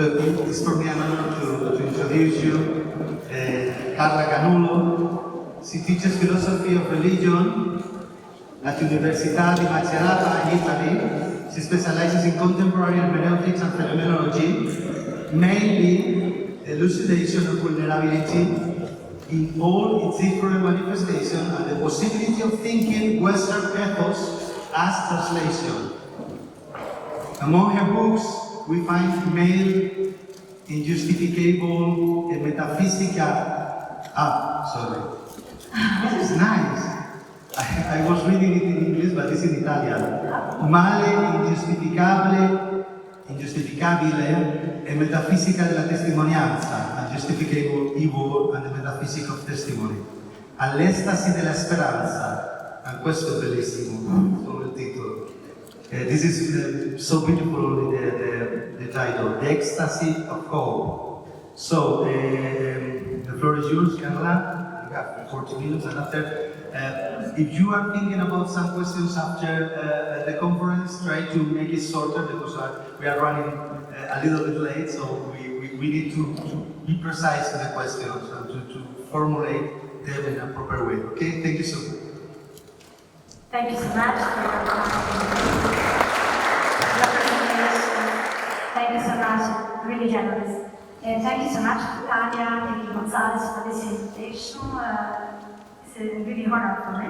But it's for me an honor to introduce you Carla Canullo. She teaches philosophy of religion at Università di Macerata in Italy. She specializes in contemporary hermeneutics and phenomenology, mainly elucidation of vulnerability in all its different manifestations and the possibility of thinking Western ethos as translation. Among her books, we find Mail, Injustificable, Metaphysica. This is nice. I was reading it in English, but it's in Italian. Male, Injustificabile, e Metafisica della Testimonianza, Unjustificable Evil and the Metaphysics of Testimony. All'estasi della speranza, and questo è bellissimo, come il titolo. This is so beautiful, the title, The Ecstasy of Hope. So, the floor is yours, Carla. You have 40 minutes, and after, if you are thinking about some questions after the conference, try to make it shorter because we are running a little bit late, so we need to be precise in the questions and to formulate them in a proper way. Okay, thank you so much. Thank you so much for your presentation. Thank you so much, really generous. Thank you so much, Tanya and Gonzalez, for this invitation. It's a really honor for me.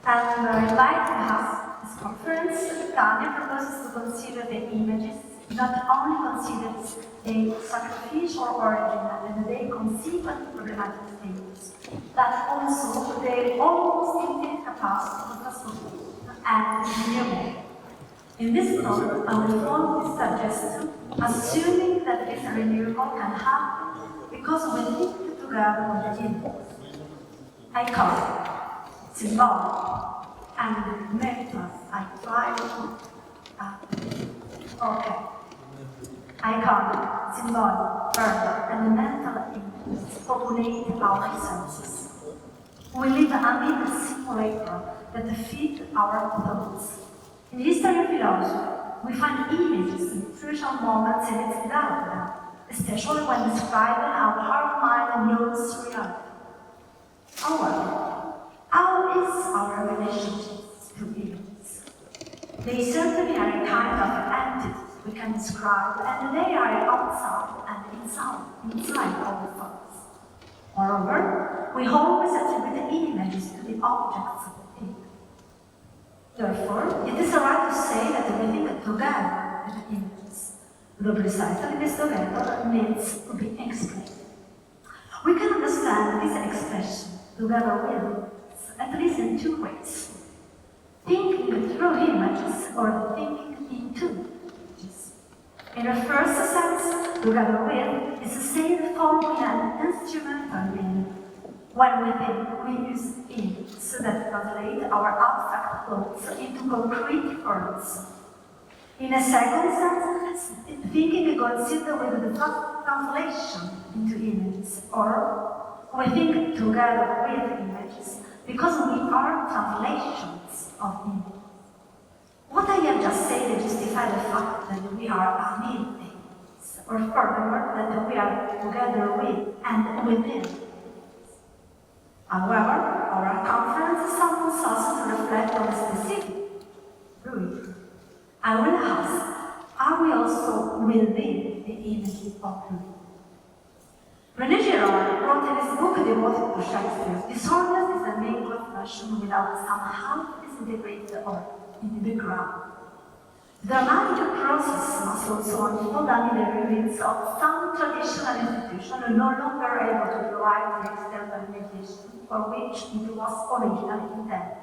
And I invite to have this conference. Tanya proposes to consider the images not only considered a sacrificial origin and their consequent problematic status, but also their almost infinite capacity to transform and renewal. In this talk, I will follow this suggestion, assuming that this renewal can happen because we think together with the universe. I call it symbolic and mental. I try to okay. I call it symbolic, verbal, and mental images populate our senses. We live amid a simulator that feed our thoughts. In history of philosophy, we find images in crucial moments in its development, especially when describing how our mind knows reality. However, how is our relationship to images? They certainly are a kind of entity we can describe, and they are outside and inside our thoughts. Moreover, we always attribute the images to the objects of the thing. Therefore, it is right to say that we think together with the images, though precisely this together needs to be explained. We can understand this expression, together with, at least in two ways. Thinking through images or thinking into images. In the first sense, together with is the same following an instrumental meaning. When we think, we use images that translate our abstract thoughts into concrete forms. In a second sense, thinking considered with the translation into images, or we think together with images because we are translations of images. What I have just said justifies the fact that we are amid things, or furthermore, that we are together with and within. However, our conference summons us to reflect on the specific truth. I will ask, are we also within the image of truth? René Girard wrote in his book devoted to Shakespeare, "Disorders is the main profession without somehow disintegrated or in the ground." The dramatic process must also unfold under the ruins of some traditional institution no longer able to provide the external mediation for which it was originally intended.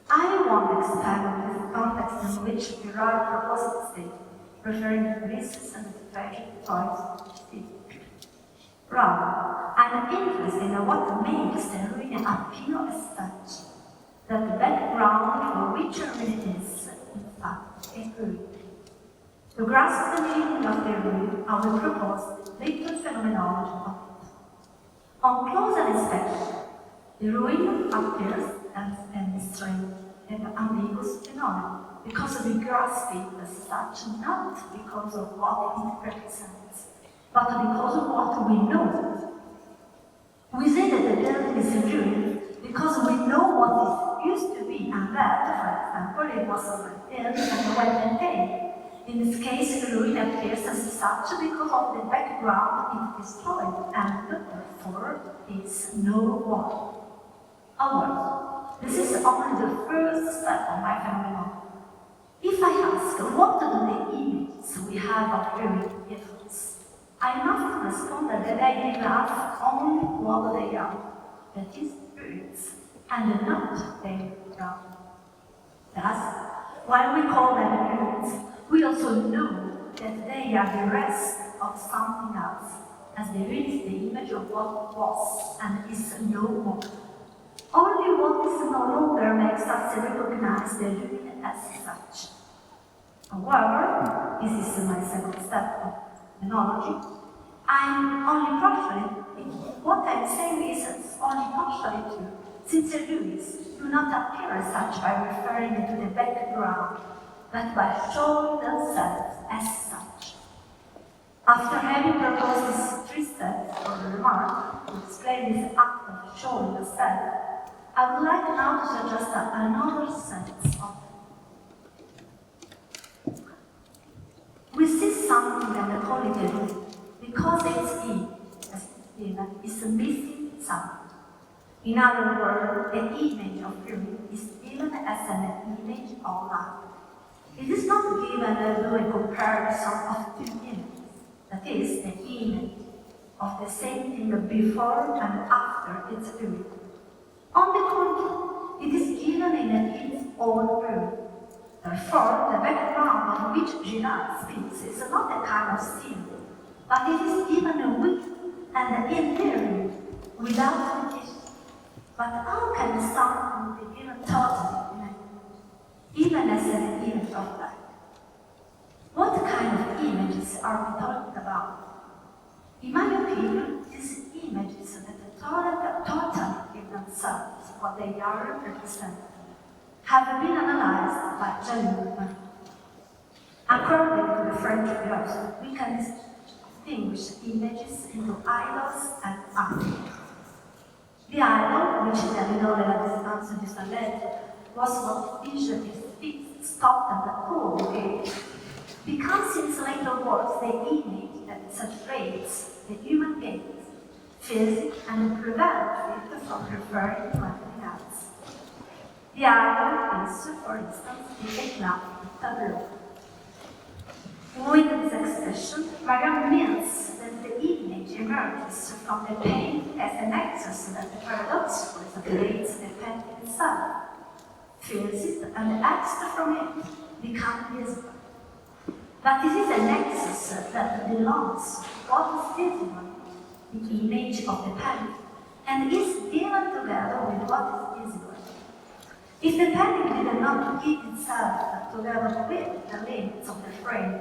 I won't expand on this context in which Girard proposed the state, referring to Greece and the tragic choice of the state. Rather, I'm interested in what makes the ruin appeal as such, that the background for which a ruin is, in fact, a ruin. To grasp the meaning of the ruin, I will propose little phenomenology of it. On closer inspection, the ruin appears as a strange and ambiguous phenomenon. because we grasp it as such, not because of what it represents, but because of what we know. We say that the building is a ruin because we know what it used to be, and that, for example, it was already built and well maintained. In this case, the ruin appears as such because of the background it destroyed, and therefore is no more. However, this is only the first step of my phenomenology. If I ask, what do the images we have of ruin give us? I must respond that they give us only what they are, that is, ruins, and not their ground. Thus, while we call them ruins, we also know that they are the rest of something else, as there is the image of what was and is no more. Only what is no longer makes us recognize the ruin as such. However, this is my second step of phenomenology. I'm only partially, what I'm saying is only partially true, since the ruins do not appear as such by referring to the background, but by showing themselves as such. After having proposed these three steps for the remark to explain this act of showing the self, I would like now to suggest another sense of it. We see something and call it a ruin because its image is missing something. In other words, the image of ruin is given as an image of life. It is not given through a comparison of two images, that is, the image of the same thing before and after its ruin. On the contrary, it is given in its own ruin. Therefore, the background of which Girard speaks is not a kind of scene, but it is given with and in their ruin, without condition. But how can something be given totally, even as an image of life? What kind of images are we talking about? In my opinion, these images that totally give themselves what they are represented have been analyzed by Canullo. According to the French philosopher, we can distinguish images into idols and idols. The idol, which in the Vínolo distance du soleil was what visually fixed, stopped and cooled again, becomes in its later works the image that saturates the human gaze, fills it and prevents it from referring to anything else. The idol is, for instance, the éclat tableau. With this expression, Mariam means that the image emerges from the painting as an excess that paradoxically separates the painting itself, fills it, and acts from it, becoming visible. But it is an excess that belongs to what is visible, the image of the painting, and is given together with what is visible. If the painting did not give itself together with the limits of the frame,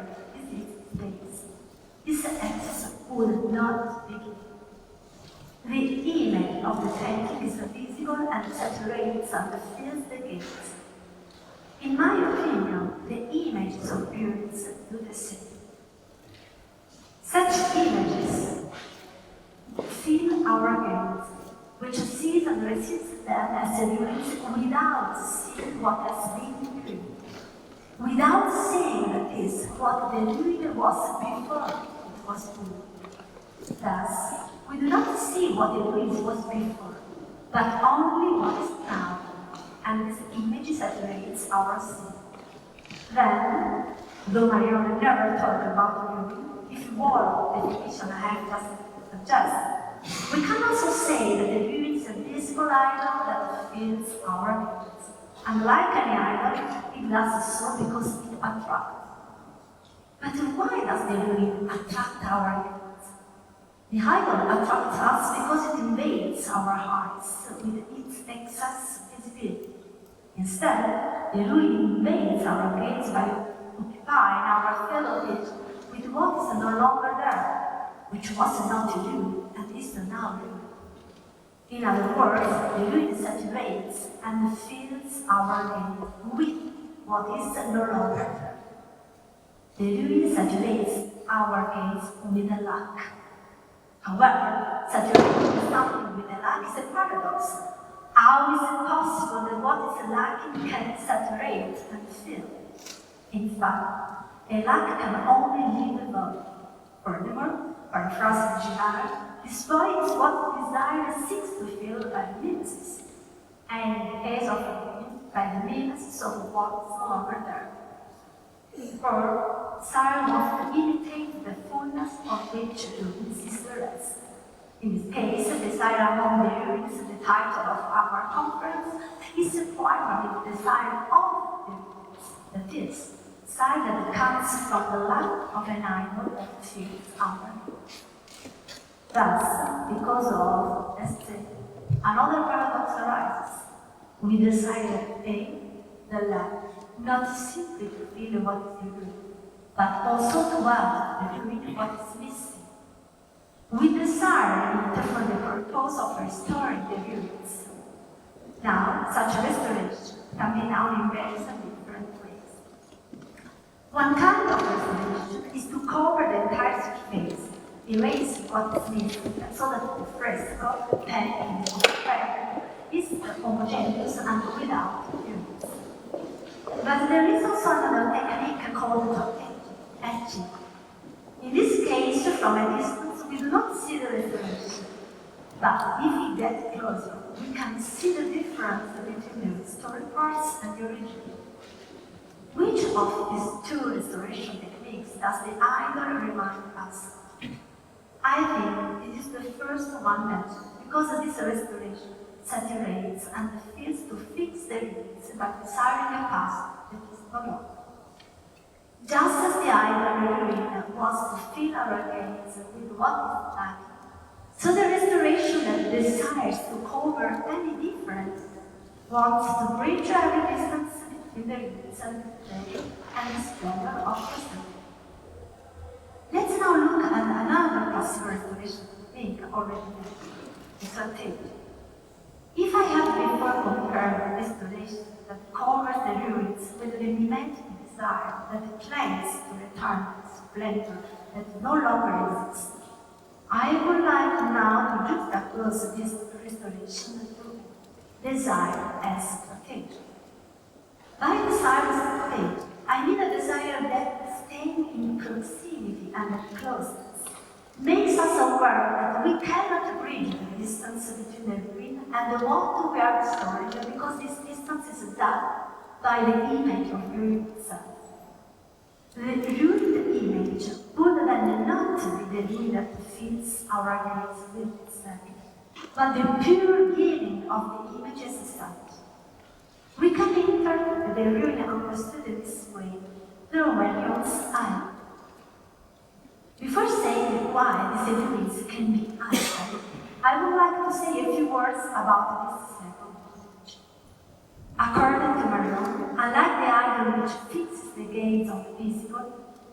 this excess would not begin. The image of the painting is visible and saturates and fills the gaze. In my opinion, the images of ruins do the same. Such images fill our gaze, which sees and receives them as ruins without seeing what has been ruined. Without seeing, that is, what the ruin was before it was ruined. Thus, we do not see what the ruin was before, but only what is now, and this image saturates our seeing. Then, though Marion never talked about ruin, if we borrow the definition I have just suggested, we can also say that the ruin is a visible idol that fills our gaze. And like any idol, it does so because it attracts. But why does the ruin attract our gaze? The idol attracts us because it invades our eyes with its excess visibility. Instead, the ruin invades our gaze by occupying our field of vision with what is no longer there, which was not ruin and is now ruin. In other words, the ruin saturates and fills our gaze with what is no longer there. The ruin saturates our gaze with the lack. However, saturating something with the lack is a paradox. How is it possible that what is lacking can saturate and fill? In fact, a lack can only leave a void. Furthermore, paraphrasing Girard, this void is what desire seeks to fill by the mimesis, and in the case of the by the mimesis, so what is no longer there. Or, desire wants to imitate the fullness of which ruins is the rest. In this case, desire among the ruins, the title of our conference, is the primary desire of the ruins, that is, desire that comes from the lack of an idol that fills our ruins. Thus, because of, let's say, another paradox arises. We desire A, the lack, not simply to feel what is the ruin, but also to add the ruin what is missing. We desire it for the purpose of restoring the ruins. Now, such a restoration can be done in various and different ways. One kind of restoration is to cover the entire surface, erasing what is missing, so that the fresco, painting, or prayer is homogeneous and without ruins. But there is also another technique called etching. In this case, from a distance, we do not see the restoration. But if we get closer, we can see the difference between the restored parts and the original. Which of these two restoration techniques does the idol remind us? I think it is the first one mentioned, because this restoration saturates and feels to fix the ruins by desiring a past that is no longer. Just as the idol ruin wants to fill our gaze with what is lacking, so the restoration that desires to cover any difference wants to bridge every distance between the ruins and the day and the splendor of history. Let's now look at another possible restoration technique already mentioned, the sortation. If I have before compared restoration that covers the ruins with the mimetic desire that claims to return to splendor that no longer exists, I would like now to juxtapose this restoration to desire as sortation. By desire as sortation, I mean a desire that, staying in proximity and closeness, makes us aware that we cannot bridge the distance between the ruin and the what we are restoring, because this distance is done by the image of ruin itself. The ruined image would then not be the ruin that fills our gaze with itself, but the pure giving of the images itself. We can interpret the ruin understood in this way through Religion's eye. Before saying why these ruins can be answered, I would like to say a few words about this second image. According to Marion, unlike the idol which fixes the gaze on the physical,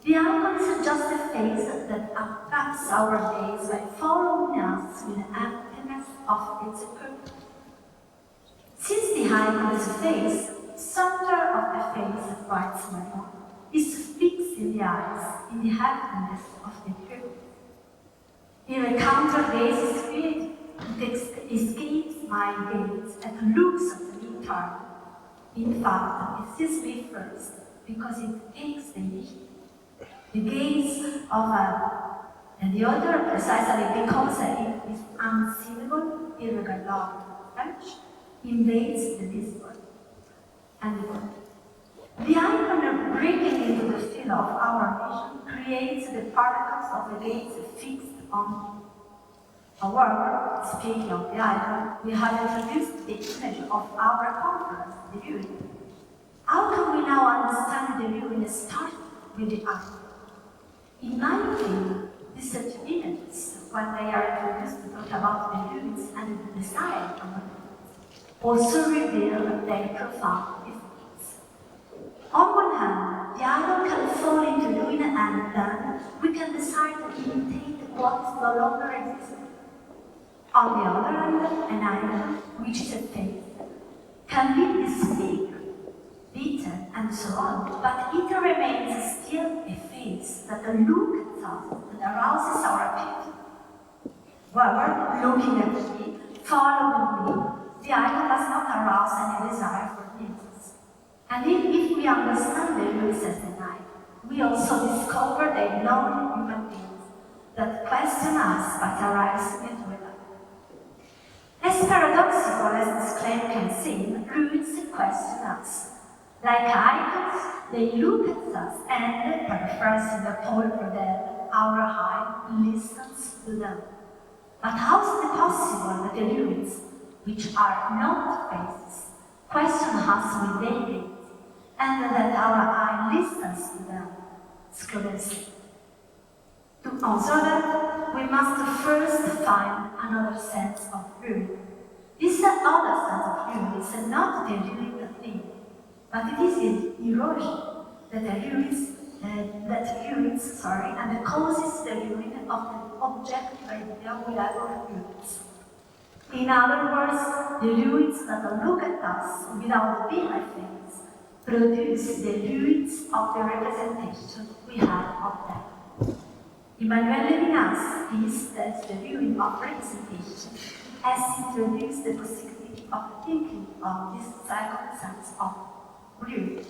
the icon is just a face that attracts our gaze by following us with the emptiness of its purpose. Since the icon is a face, the center of the face, writes Marion, is fixed in the eyes, in the happiness of the purpose. Here a counter gaze is created. It escapes my gaze and looks at the new target. In fact, it sees me first, because it takes the initiative. The gaze of and the other precisely because it is unseeable, irregular, French, invades the visible. And the icon breaking into the field of our vision creates the paradox of the gaze fixed on. However, speaking of the icon, we have introduced the image of our conference, the ruin. How can we now understand the ruin starting with the icon? In my opinion, these such images, when they are introduced to talk about the ruins and the desire of the ruins, also reveal their profound effects. On one hand, the idol can fall into ruin and then we can decide to imitate what no longer exists. On the other hand, an idol, which is a faith, can be disfigured, beaten, and so look at us and arouses our appeal. However, looking at me, following me, the icon does not arouse any desire for things. And if we understand the lyrics as an icon, we also discover the non-human beings that question us but arise into it. As paradoxical as this claim can seem, lyrics question us. Like icons, they look at us and, paraphrasing the Paul Claudel, our eye listens to them. But how is it possible that the lyrics, which are not faces, question us with their gaze, and that our eye listens to them? Exclamation. To answer that, we must first find another sense of lyric. This other sense of lyric is not the lyric thing, but it is the erosion that lyrics, and causes the lyric of the objective idea without lyrics. In other words, the lyrics that look at us without being things produce the lyrics of the representation we have of them. Emmanuel Levinas thinks that the viewing of representation has introduced the possibility of thinking of this second sense of lyric,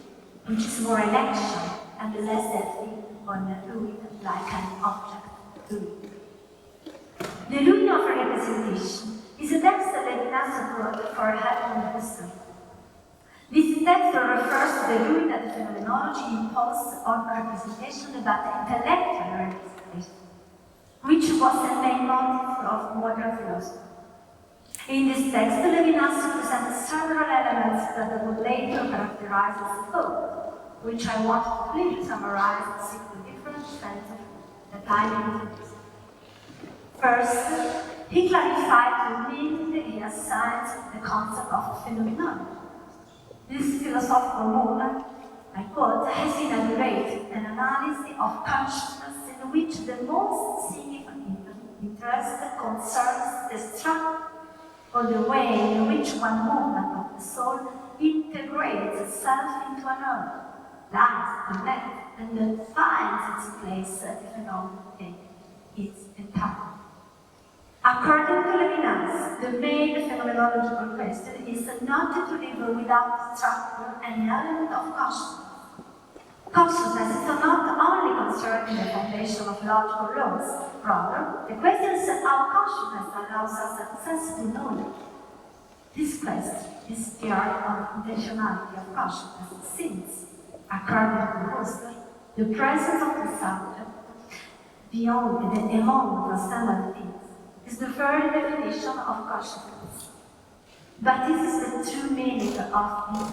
which is more an action and less deadly on a lyric like an object lyric. The lyric of representation is a text that Levinas wrote for helping understand. This text refers to the lyric that the phenomenology imposed on representation about intellectual representation, which was the main motive of modern philosophy. In this text, Levinas presents several elements that would later characterize his thought, which I want to clearly summarize and seek the different senses that I introduced. First, he clarified the meaning he assigns the concept of phenomenology. This philosophical movement, I quote, has inaugurated an analysis of consciousness in which the most significant interest concerns the structure or the way in which one movement of the soul integrates itself into another, lies, connects, and then finds its place at the phenomenon its entirety. According to Levinas, the main phenomenological question is not to live without structure and element of consciousness. Consciousness is not only concerning the foundation of logical laws, rather, the question is how consciousness allows us access to knowledge. This question is the art of intentionality of consciousness, since, according to Husserl, the presence of the subject among the standard things is the very definition of consciousness. But this is the true meaning of this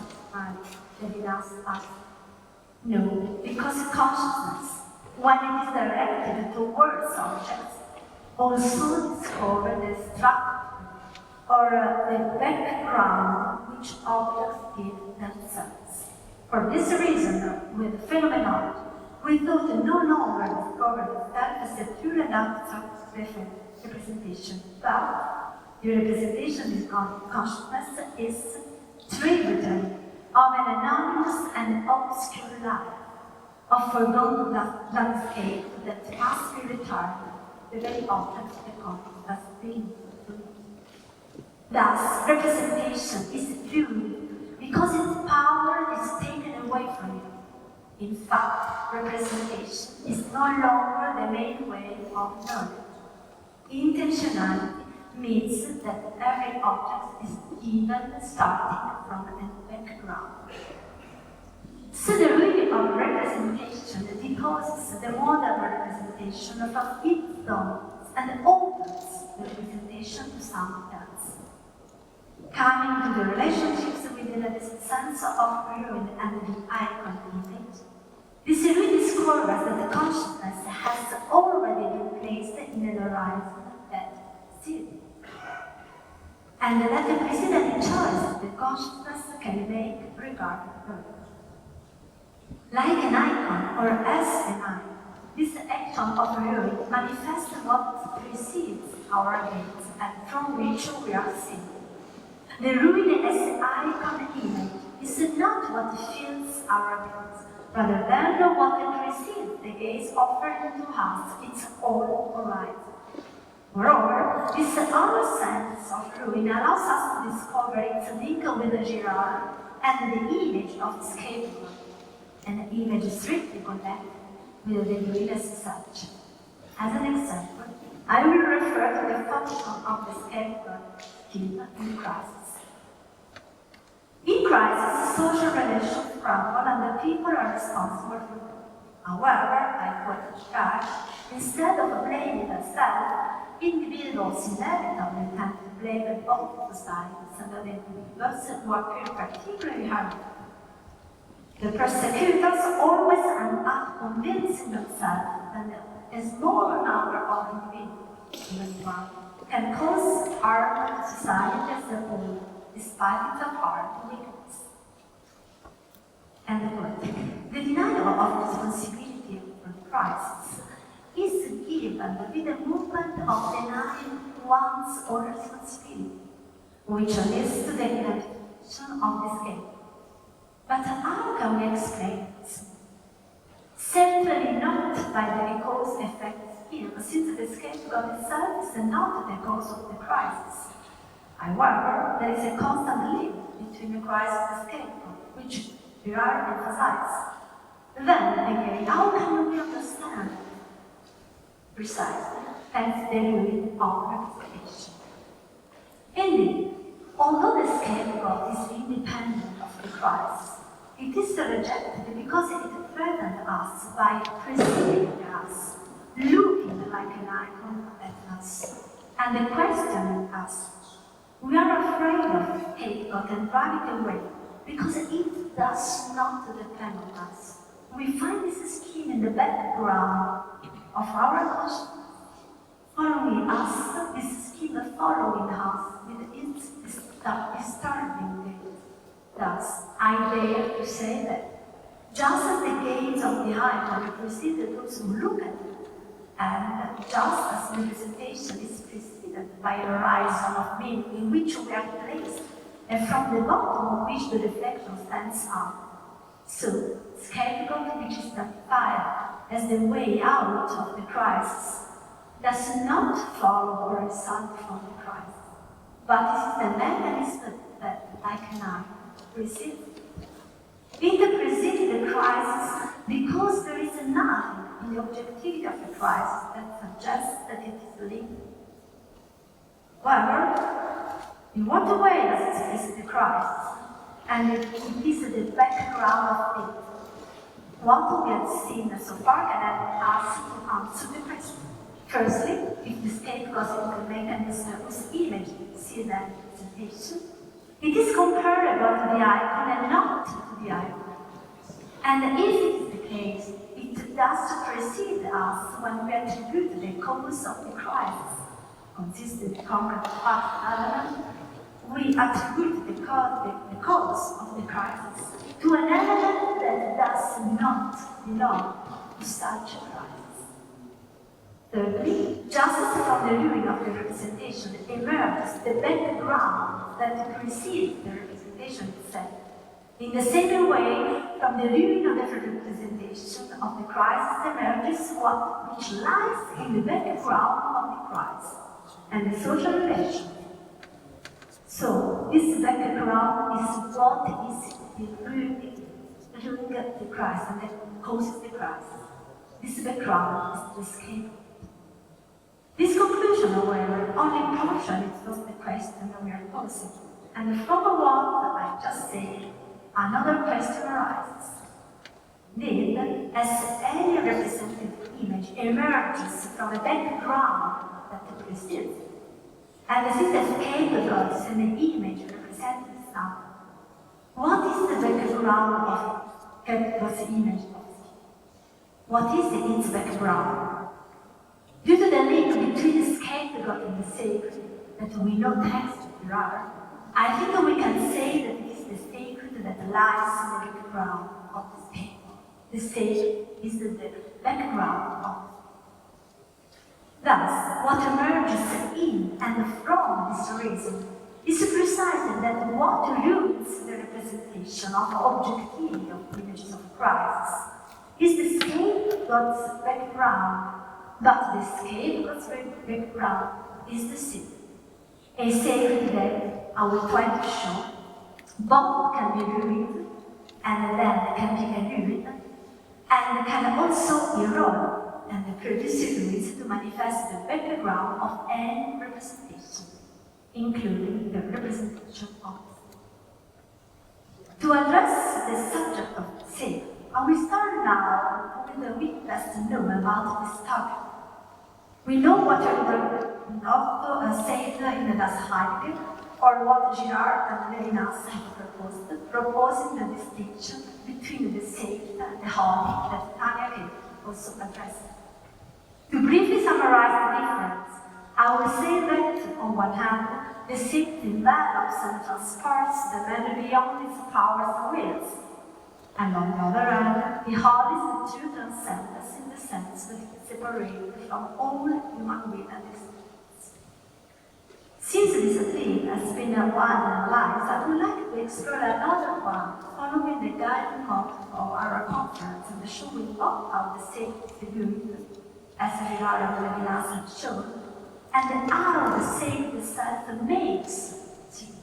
Levinas asks. No, because consciousness, when it is directed towards objects, also discovers the structure or the background which objects give themselves. For this reason, with phenomenology, we thought no longer discover the self as a pure and abstract representation, but the representation of consciousness is tributary of an anonymous and obscure life, of forgotten landscape that must be returned, the very object the consciousness has been. Thus, representation is viewed because its power is taken away from it. In fact, representation is no longer the main way of knowledge. Intentionality means that every object is given starting from a background. So the reality of representation deposes the modern representation from its dominance and opens the representation to something else. Coming to the relationships within this sense of ruin and the icon image, this really discovers that the consciousness has already been placed in an horizon that sees it, and that the precedent choice the consciousness can make regarding her. Like an icon or as an icon, this action of ruin manifests what precedes our gaze and from which we are seen. The ruin as an icon image is not what fills our gaze, rather than what precedes the gaze offered to us, its own horizon. Moreover, this other sense of ruin allows us to discover its link with the Girard and the image of the scapegoat, an image strictly connected with the ruin as such. As an example, I will refer to the function of the scapegoat in crisis. In crisis, social relations crumble and the people are responsible for them. However, I quote Girard, instead of blaming themselves, individuals inevitably tend to blame both sides and the individuals who appear particularly harmful. The persecutors always end up convincing themselves that a small number of individuals, even one, can cause harm to society as a whole, despite its apparent weakness. And the denial of responsibility for crisis is given with the movement of denying one's own responsibility, which leads to the identification of the scapegoat. But how can we explain this? Certainly not by the cause-effect scheme, since the scapegoat itself is not the cause of the crisis. However, there is a constant link between the crisis and the scapegoat, which Girard emphasizes. Then again, how can we understand precisely hence the ruin of representation? Indeed, although the scapegoat is independent of the crisis, it is rejected because it threatens us by preceding us, looking like an icon at us, and questioning us. We are afraid of scapegoat and drive it away because it does not depend on us. We find this scheme in the background of our consciousness, following us, this scheme following us with its disturbing gaze. Thus, I dare to say that just as the gaze of the icon precedes those who look at it, and just as representation is preceded by a horizon of meaning in which we are placed, and from the bottom of which the reflection stands up, so scapegoat, which is identified as the way out of the crisis, does not follow or result from the crisis, but it is the mechanism that, like an eye, precedes it. It precedes the crisis because there is nothing in the objectivity of the crisis that suggests that it is linked. However, in what way does it precede the crisis? And it is the background of it. What we have seen so far can help us to answer the question. Firstly, if the scapegoat is the mechanism whose image sees that representation, it is comparable to the icon and not to the icon. And if it is the case, it does precede us when we attribute the cause of the crisis, consistent concrete fact element. We attribute the cause of the crisis to an element that does not belong to such a crisis. Thirdly, just as from the ruin of the representation emerges the background that precedes the representation itself, in the same way, from the ruin of the representation of the crisis emerges what which lies in the background of the crisis and the social relation. So, this background is what is ruining the crisis and that causes the crisis. This background is the scapegoat. This conclusion, however, only partially exhausts the question we are posing, and from what I just said, another question arises. Indeed, as any representative image emerges from a background that precedes it, and since the scapegoat and the image represent itself, what is the background of scapegoat's image? What is its background? Due to the link between the scapegoat and the sacred that we know thanks to Girard, I think we can say that it is the sacred that lies in the background of the scapegoat. The sacred is the background of. Thus, what emerges in and from this reason is precisely that what ruins the representation of objectivity of images of Christ is the scapegoat's background, but the scapegoat's background is the sin. A sacred that, I will try to show, both can be ruined and then can be renewed, and can also erode and produce ruins to manifest the background of any representation, including the representation of sin. To address the subject of sin, I will start now with the weakest known about this topic. We know what Otto said in Das Heilige, or what Girard and Levinas have proposed, proposing the distinction between the sacred and the holy that Tanya also addressed. To briefly summarize the difference, I will say that, on one hand, the sacred envelops and transports the man beyond its powers and wills, and on the other hand, the holy is the true transcendence in the sense that it is separated from all human will and existence. Since this theme has been one analyzed, I would like to explore another one, following the guiding motto of our conference and showing both how the sacred is viewed, as Girard and Levinas have shown, and how the sacred self makes sin.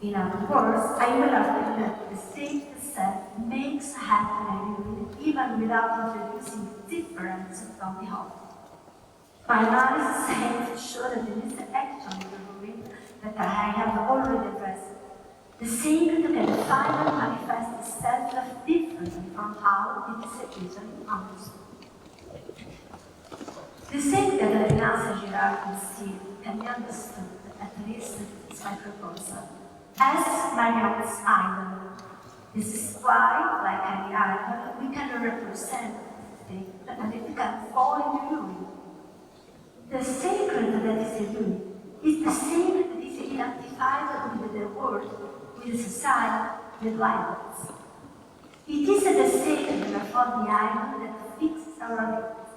In other words, I will argue that the sacred self makes happen and ruin even without introducing difference from the holy. My analysis aims to show that in this action of the ruin that I have already addressed, the sacred can finally manifest itself differently from how it is usually understood. The same that Levinas and Girard conceived can be understood, at least as my proposal, as Mariam's idol. This is why, like any idol, we can represent it and it can fall into ruin. The sacred that is in ruin is the same that is identified with the world, with society, with violence. It is the sacred, therefore, the idol that fixes our lives.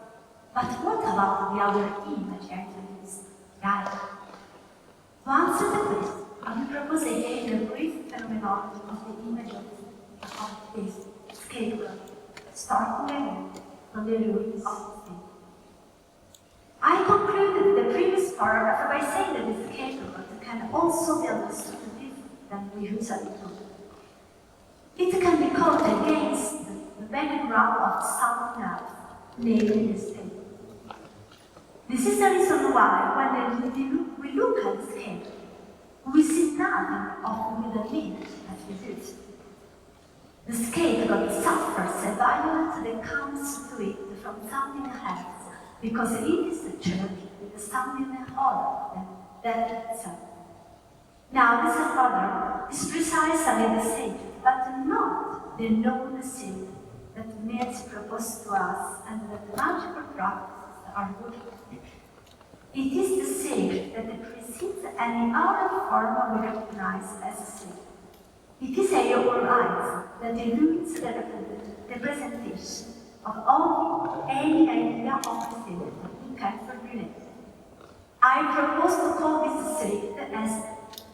But what about the other image I introduced, the idol? To answer the question, I will propose again a brief phenomenology of the image of this scapegoat, starting again from the ruins of sin. I concluded the previous paragraph by saying that the scapegoat can also be understood different than we usually do. It can be called against the background of something else, namely the state. This is the reason why, when we look at the scapegoat, we see nothing of with the image that we do. The scapegoat suffers a violence that comes to it from something else, because it is the church with something other than that itself. Now, this other is precisely the same, but not the known sin that myths propose to us and that magical practices are working. It is the sacred that precedes any other form we recognize as sin. It is a horizon that eludes the representation of only any idea of the sin we can formulate. I propose to call this sacred as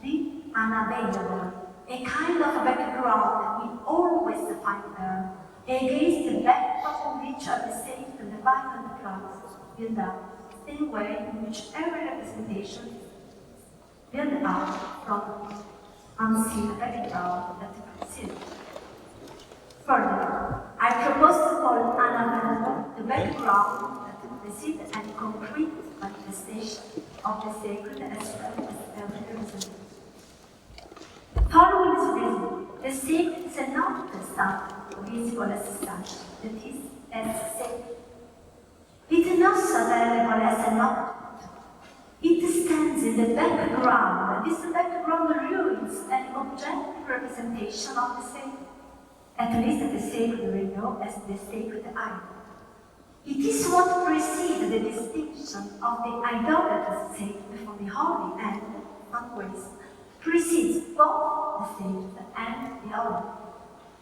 the unavailable, a kind of background that we always find there, against the backdrop of which are the sacred and the violent classes build up. Same way in which every representation is built up from unseen background that precedes. Further, I propose to call unavailable the background that precedes any concrete manifestation of the sacred as well as every representation. Following this reason, the sacred is not something visible as such, that is, as sacred. It is not available as an object. It stands in the background. This background ruins any objective representation of the sacred. At least the sacred we know as the sacred idol. It is what precedes the distinction of the idolatrous sacred from the holy and, in some ways, precedes both the sacred and the holy.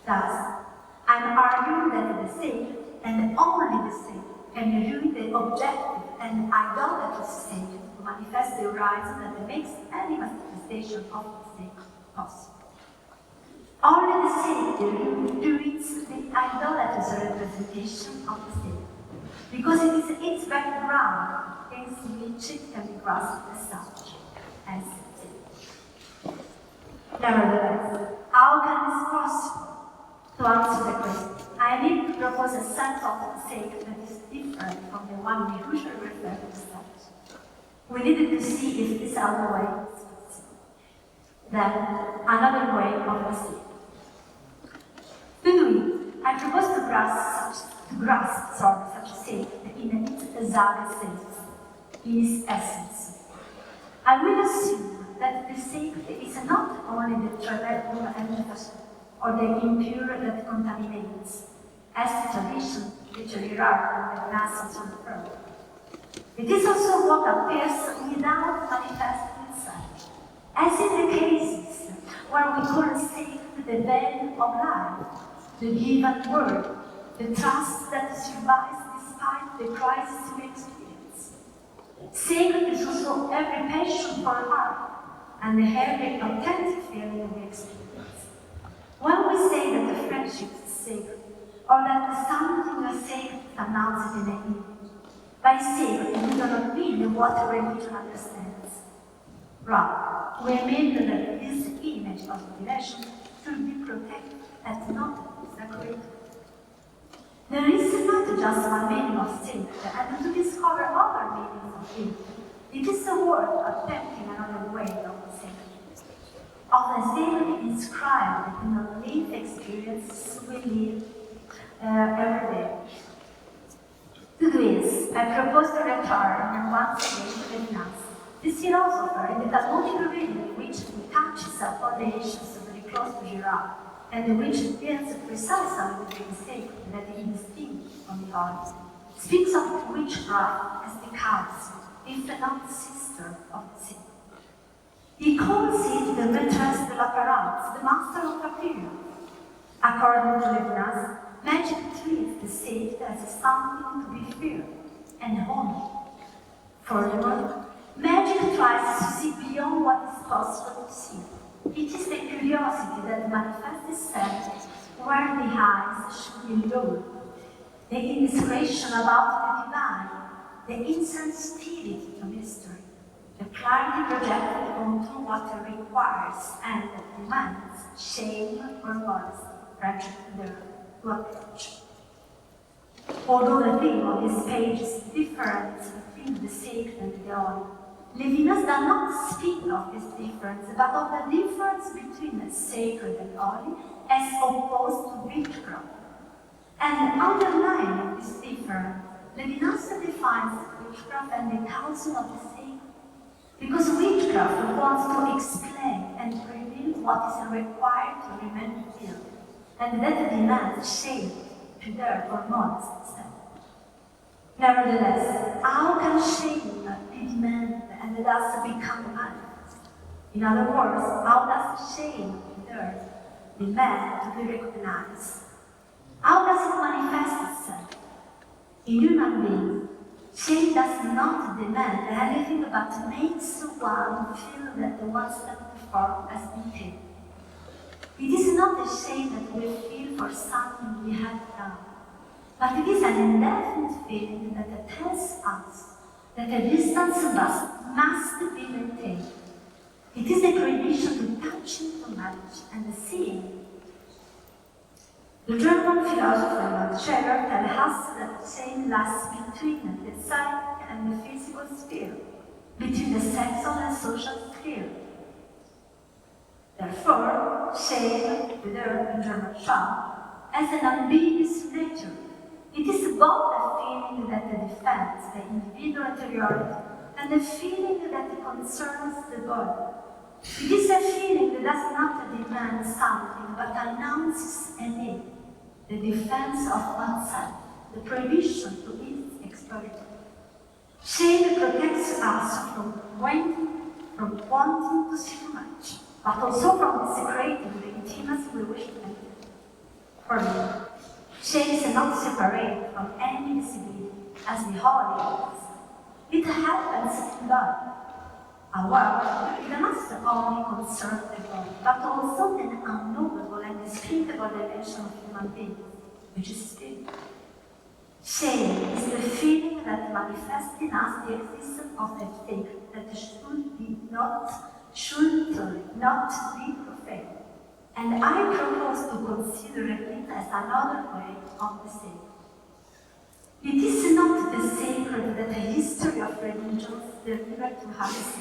Thus, I am arguing that the sacred and only the sacred can ruin the objective and idolatrous sacred to manifest the horizon that makes any manifestation of the sacred possible. Only the sacred ruins the idolatrous representation of the sacred, because it is its background against which it can be grasped as such, as sacred. Nevertheless, how can this possible? To answer the question, I need to propose a sense of the sacred that is different from the one we usually refer to as such. We needed to see if this other way is possible. Then, another way of the sacred. To do it, I propose to grasp such a sacred in its exact sense, in its essence. I will assume that the sacred is not only the trivial and the or the impure that contaminates, as tradition literally rather than masses on the earth. It is also what appears without manifesting itself, as in the cases where we call sacred the value of life, the given word, the trust that survives despite the crisis we experience. Sacred is also every passion for art and every authentic feeling we experience. When we say that the friendship is sacred, or that something is sacred announced in an image, by sacred we do not mean what religion understands. Rather, we mean that this image of divination should be protected and not desecrated. There is not just one meaning of sacred, and to discover other meanings of it is a worth attempting another way of sacred. Of the sacred inscribed in the lived experiences we live every day. To this, I propose to return once again to Vínolo, this philosopher in the Talmudic reading which touches upon the issues very close to Girard, and which deals precisely with the sacred that he distinguished from the art, speaks of witchcraft as the chaos, if not sister of the sacred. He calls it the maîtresse de l'apparence, the master of appearance. According to Levinas, magic treats the sacred as something to be feared and honored. Furthermore, magic tries to see beyond what is possible to see. It is the curiosity that manifests itself where the eyes should be lowered, the indiscretion about the divine, the insensitivity to mystery, the clarity projected onto what requires and demands shame or modesty, rather to approach. Although the theme of this page is different between the sacred and the holy, Levinas does not speak of this difference, but of the difference between the sacred and holy as opposed to witchcraft. And underlying this difference, Levinas defines witchcraft and the counsel of the sacred, because witchcraft wants to explain and reveal what is required to remain pure, and that demands shame, pudor, or modesty. Nevertheless, how can shame be demanded and thus become manifest? In other words, how does shame, pudor, demand to be recognized? How does it manifest itself? In human beings, shame does not demand anything but makes one feel that the one step before has been taken. It is not a shame that we feel for something we have done, but it is an indefinite feeling that tells us that a distance must be maintained. It is a prohibition to touch into knowledge and seeing. The German philosopher Macerata tells us that shame lies between the psychic and the physical sphere, between the sexual and social sphere. Therefore, shame, the word in German Scham, has an ambiguous nature. It is both a feeling that defends the individual interiority and a feeling that concerns the body. It is a feeling that does not demand something but announces a need, the defense of oneself, the prohibition to its exploitation. Shame protects us from wanting to see too much, but also from desecrating the intimacy we wish to enter. For me, shame is not separate from any visibility, as the holy is. It happens in God. However, it must only concern the God, but also an unknowable and unspeakable dimension of human beings, which is spirit. Shame is the feeling that manifests in us the existence of a thing that should not be profane. And I propose to consider it as another way of the same. It is not the sacred that the history of religions delivered to us,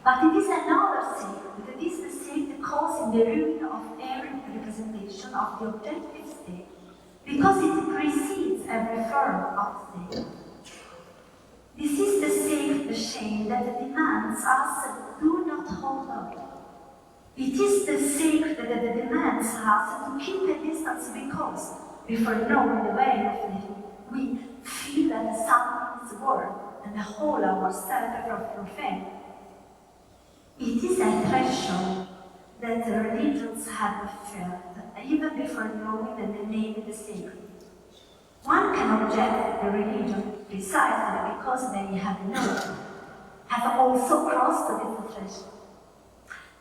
but it is another sacred. It is the sacred causing the ruin of every representation of the objective state, because it precedes every form of state. This is the sacred shame that demands us do not hold on. It is the sacred that demands us to keep a distance because, before knowing the way of it, we feel that something is worth and hold ourselves from profane. It is a threshold that the religions have felt, even before knowing the name of the sacred. One can object the religion precisely because they have also crossed this threshold.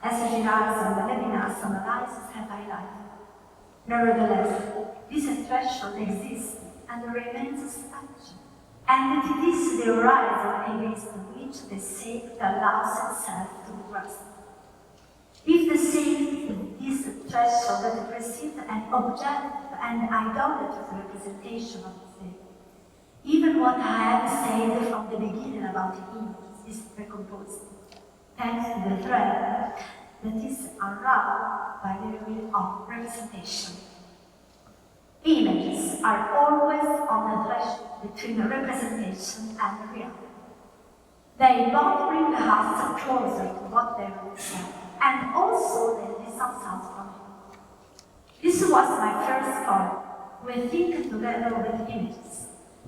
As Girard's and Levinas's analysis have highlighted. Nevertheless, this threshold exists and remains such, and it is the horizon against which the sacred allows itself to rest. If the sacred is the threshold that precedes an objective and idolatrous representation of the sacred, even what I have said from the beginning about images is recomposed, thanks to the thread that is unraveled by the rule of representation. Images are always on the threshold between the representation and the reality. They both bring us closer to what they represent, and also they distance us from it. This was my first point. We think together with images,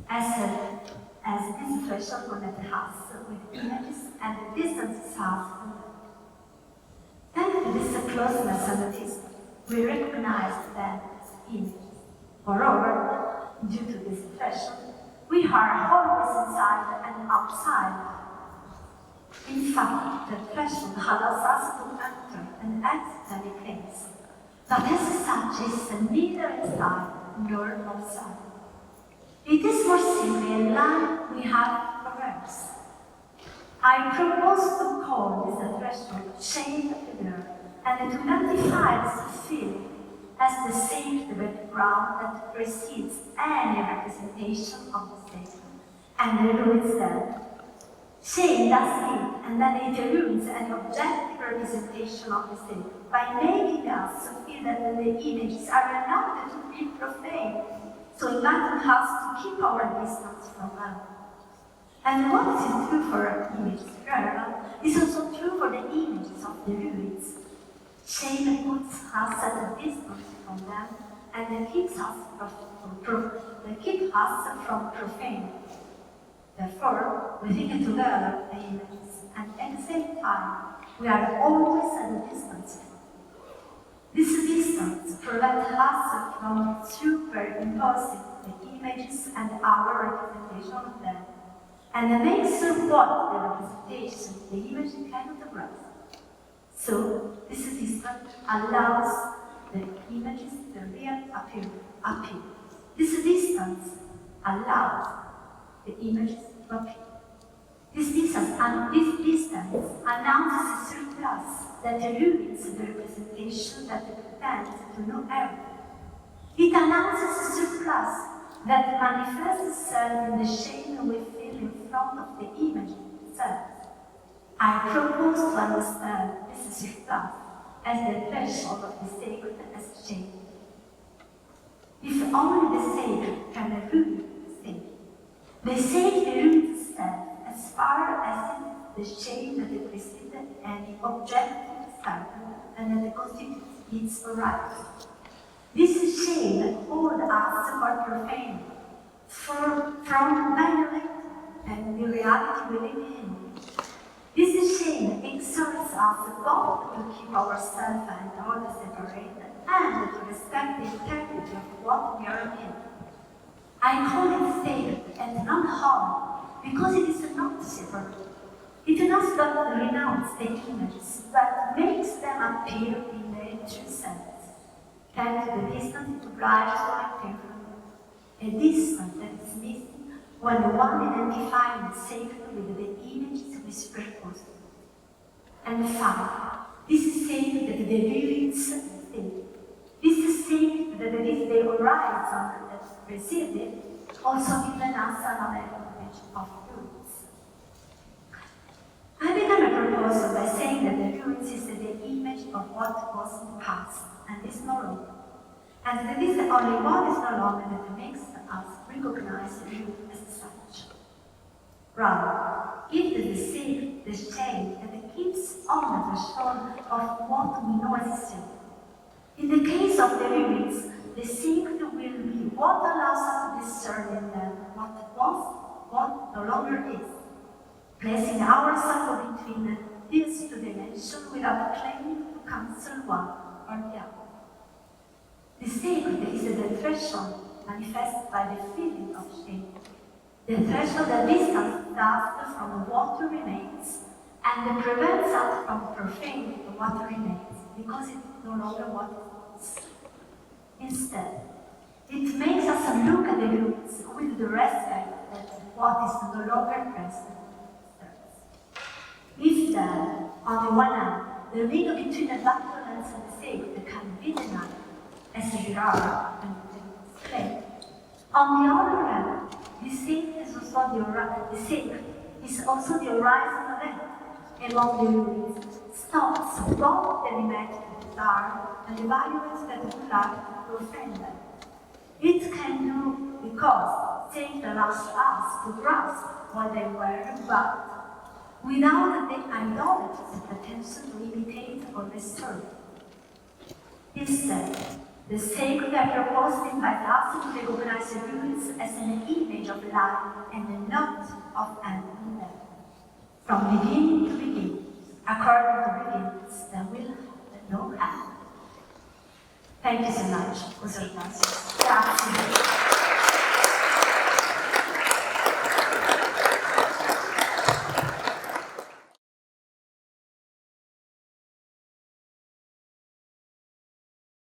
as this threshold connects us with images and distances us from them. Thanks to this closeness and distance, we recognize them as images. Moreover, due to this threshold, we are always inside and outside. In fact, the threshold allows us to enter and exit any place, but as such is neither inside nor outside. It is more simply a line we have perhaps. I propose to call this threshold shade figure and to identify this feeling as the sacred ground that precedes any representation of the sacred and ruins them. Shame does it, and then it ruins an objective representation of the sacred by making us feel that the images are not to be profane, so inviting us to keep our distance from them. And what is true for images is also true for the images of the ruins. Shame puts us at a distance from them and keeps us from profane. Therefore, we think together the images, and at the same time, we are always at a distance. This distance prevents us from superimposing the images and our representation of them, and makes what the representation, the image cannot grasp. So, this distance allows the images to real appear. This distance allows the images to appear. This distance announces a surplus that ruins the representation that pretends to know everything. It announces a surplus that manifests itself in the shame we feel in front of the image itself. I propose to understand this surplus as the threshold of the sacred as shame. If only the sacred can ruin the sacred ruins itself as far as it is the shame that preceded any objective standard and that constitutes its right. This shame holds us for profane, from violent and the reality we live in. This shame exerts us both to keep ourselves and others separated and to respect the integrity of what we are in. I call it sacred and not harm because it is not separate. It does not renounce the images, but makes them appear in their true sense. Thanks to the distance it obliges to appear from them, a distance that is missing when one identifies the sacred with the images which purpose. And 5. This is saying that the view is thing. This is saying that it is the horizon that precedes it, also given us another image of ruins. I began a proposal by saying that the ruins is the image of what was in the past and is no longer, and that it is the only what is no longer that makes us recognize the ruin as such. Rather, it is the same, the chain that keeps on the shore of what we know as sacred. In the case of the ruins, the sacred will be what allows us to discern in them what was, what no longer is, placing ourselves between these two dimensions without claiming to cancel one or the other. The sacred is the threshold manifested by the feeling of shame, the threshold that distances us from what remains and that prevents us from profaning what remains because it is no longer what it is. Instead, it makes us look at the ruins with the respect that what is no longer present deserves. If then, on the one hand, the link between the doctrines and the sacred can be denied, as Girard and explained, on the other hand, the sacred is also the horizon of it, among the ruins, stops both the imagined desire and the values that would like to offend them. It can do because sacred allows us to grasp what they were, but without the idolatrous pretension to imitate or restore. Instead, the sacred are proposed invites us to recognize the ruins as an image of life and not of an event. From beginning to beginning, according to beginnings that will have no end. Thank you so much. Grazie.